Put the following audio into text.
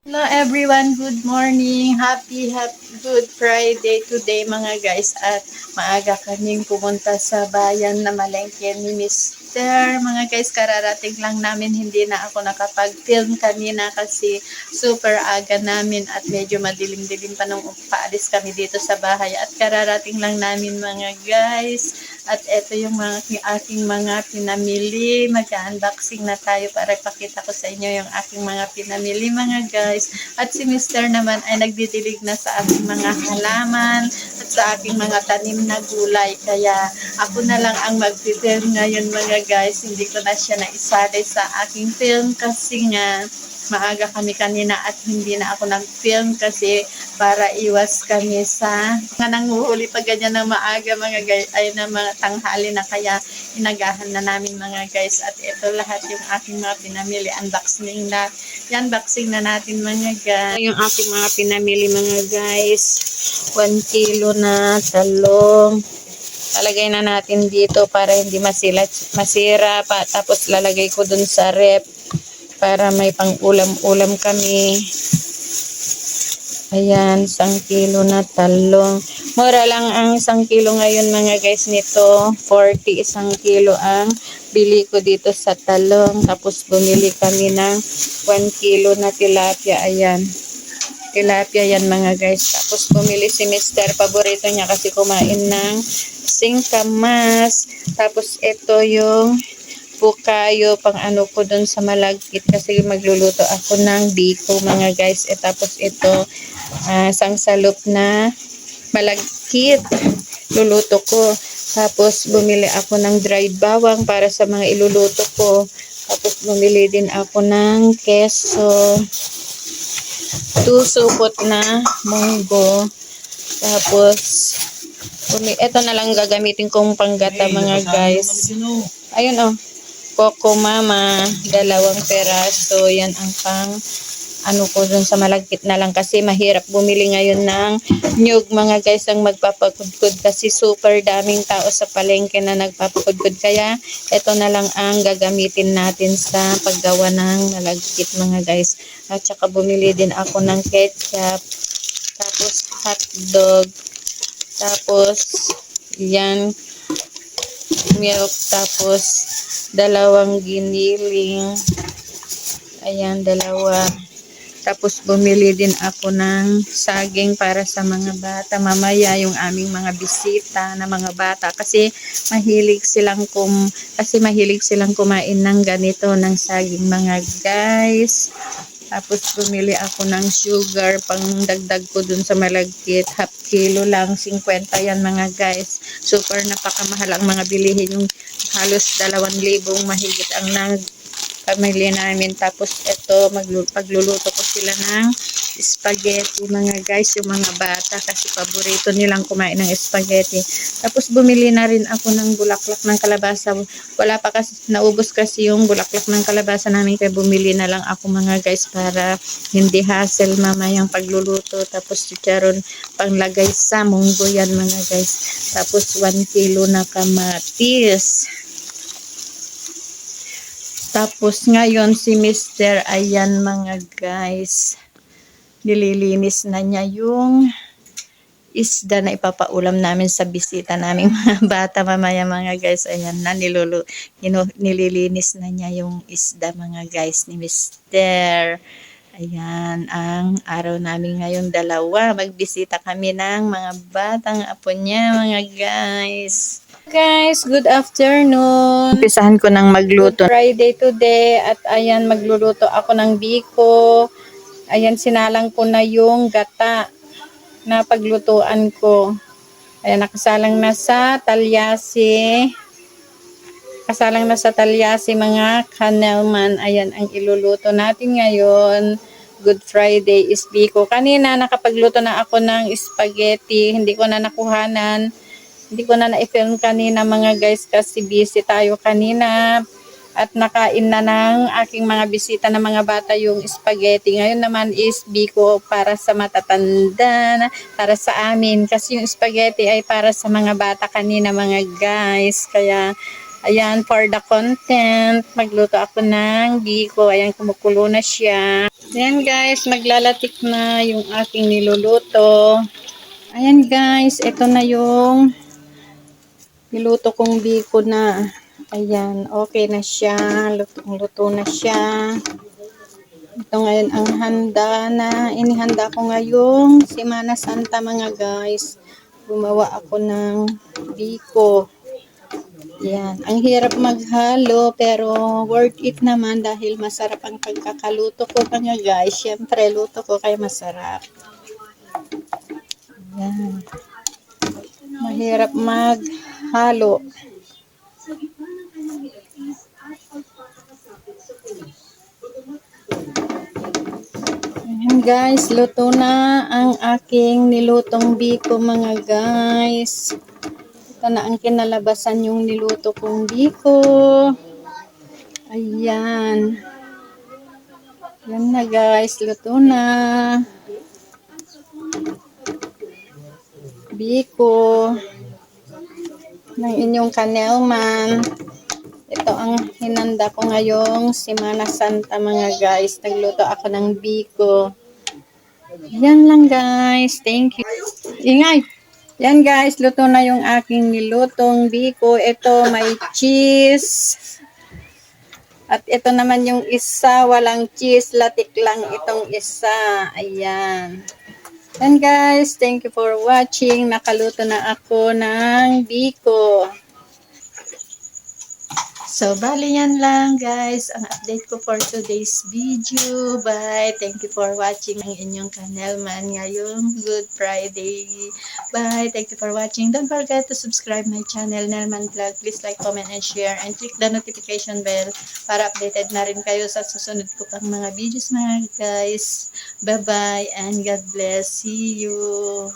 Hello everyone, good morning. Good Friday today mga guys. At maaga kaming pumunta sa bayan na malengke ni Mister. Mga guys, kararating lang namin. Hindi na ako nakapag-film kanina kasi super aga namin at medyo madilim-dilim pa nung paalis kami dito sa bahay. At kararating lang namin mga guys. At ito yung aking mga pinamili. Mag-unboxing na tayo para ipakita ko sa inyo yung aking mga pinamili mga guys. At si Mister naman ay nagdidilig na sa aking mga halaman at sa aking mga tanim na gulay. Kaya ako na lang ang mag-film ngayon mga guys. Hindi ko na siya naisali sa aking film kasi nga maaga kami kanina at hindi na ako nag-film kasi para iwas kami sa mga nanguhuli pag ganyan na maaga mga guys ay na mga tanghali na, kaya inagahan na namin mga guys. At ito lahat yung aking mga pinamili, unboxing na natin mga guys. Yung aking mga pinamili mga guys, 1 kilo na talong. Lalagay na natin dito para hindi masira pa, tapos lalagay ko dun sa rep para may pang ulam-ulam kami. Ayan, 1 kilo na talong. Mura lang ang 1 kilo ngayon mga guys nito. 40 1 kilo ang bili ko dito sa talong. Tapos bumili kami ng 1 kilo na tilapia. Ayan. Tilapia yan mga guys. Tapos bumili si Mister. Paborito niya kasi kumain ng singkamas. Tapos ito yung bukayo pang ano ko dun sa malagkit kasi magluluto ako ng biko mga guys. Tapos ito isang salop na malagkit luluto ko. Tapos bumili ako ng dried bawang para sa mga iluluto ko. Tapos bumili din ako ng keso, 2 supot na munggo. Tapos ito na lang gagamitin kong panggata mga guys. Ayun Coco Mama, 2 peraso. Yan ang pang ano ko dun sa malagkit na lang kasi mahirap bumili ngayon ng nyug mga guys ang magpapakudkod kasi super daming tao sa palengke na nagpapakudkod. Kaya ito na lang ang gagamitin natin sa paggawa ng malagkit mga guys. At saka bumili din ako ng ketchup, tapos hotdog, tapos yan milk, tapos 2 giniling. Ayan, 2. Tapos bumili din ako ng saging para sa mga bata. Mamaya yung aming mga bisita na mga bata kasi mahilig silang kumain ng ganito, ng saging mga guys. Tapos bumili ako ng sugar pang dagdag ko dun sa malagkit. Half kilo lang, 50 yan mga guys. Super napakamahal ang mga bilihin. Yung halos 2,000 mahigit ang pamilya namin. Tapos ito, pagluluto ko sila ng spaghetti mga guys, yung mga bata kasi paborito nilang kumain ng spaghetti. Tapos bumili na rin ako ng bulaklak ng kalabasa. Wala pa kasi, naubos kasi yung bulaklak ng kalabasa namin kaya bumili na lang ako mga guys para hindi hassle mamayang pagluluto. Tapos chicharon panglagay sa munggo yan mga guys. Tapos 1 kilo na kamatis. Tapos ngayon si Mister, ayan mga guys, nililinis na niya yung isda na ipapaulam namin sa bisita naming mga bata mamaya mga guys. Ayan na, nililinis na niya yung isda mga guys ni Mister. Ayan ang araw namin ngayon, 2. Magbisita kami ng mga batang apo niya mga guys. Guys, good afternoon. Umpisahan ko ng magluto. Good Friday today at ayan magluluto ako ng biko. Ayan sinalang ko na yung gata na paglutuan ko. Ayan nakasalang na sa talyasi. Kasalang na sa talyasi mga kanelman. Ayan ang iluluto natin ngayon. Good Friday is biko. Kanina nakapagluto na ako ng spaghetti. Hindi ko na nakuhanan. Hindi ko na na-film kanina mga guys kasi busy tayo kanina at nakain na ng aking mga bisita na mga bata yung spaghetti. Ngayon naman is biko para sa matatanda, para sa amin kasi yung spaghetti ay para sa mga bata kanina mga guys. Kaya Ayan, for the content, magluto ako ng biko. Ayan, kumukulo na siya. Ayan guys, maglalatik na yung aking niluluto. Ayan guys, ito na yung niluto kong biko na. Ayan, okay na siya. Lutong-luto na siya. Ito ngayon ang handa na inihanda ko ngayong Semana Santa mga guys. Gumawa ako ng biko. Yan. Ang hirap maghalo pero worth it naman dahil masarap ang pagkakaluto ko mga guys. Siyempre luto ko kaya masarap. Yan. Mahirap maghalo. Ayan guys, luto na ang aking nilutong biko mga guys. Ito na ang kinalabasan yung niluto kong biko. Ayan. Yan na guys, luto na. Biko ng inyong kanelman. Ito ang hinanda ko ngayong Semana Santa mga guys. Nagluto ako ng biko. Yan lang guys. Thank you. Ingay! Yan guys, luto na yung aking nilutong biko. Ito may cheese. At ito naman yung isa, walang cheese, latik lang itong isa. Ayan. And guys, thank you for watching. Nakaluto na ako ng biko. So, bali yan lang guys, ang update ko for today's video. Bye! Thank you for watching ang inyong kanelman ngayong Good Friday. Bye! Thank you for watching. Don't forget to subscribe my channel, Nelman Vlog. Please like, comment, and share. And click the notification bell para updated na rin kayo sa susunod ko pang mga videos mga guys. Bye-bye and God bless. See you!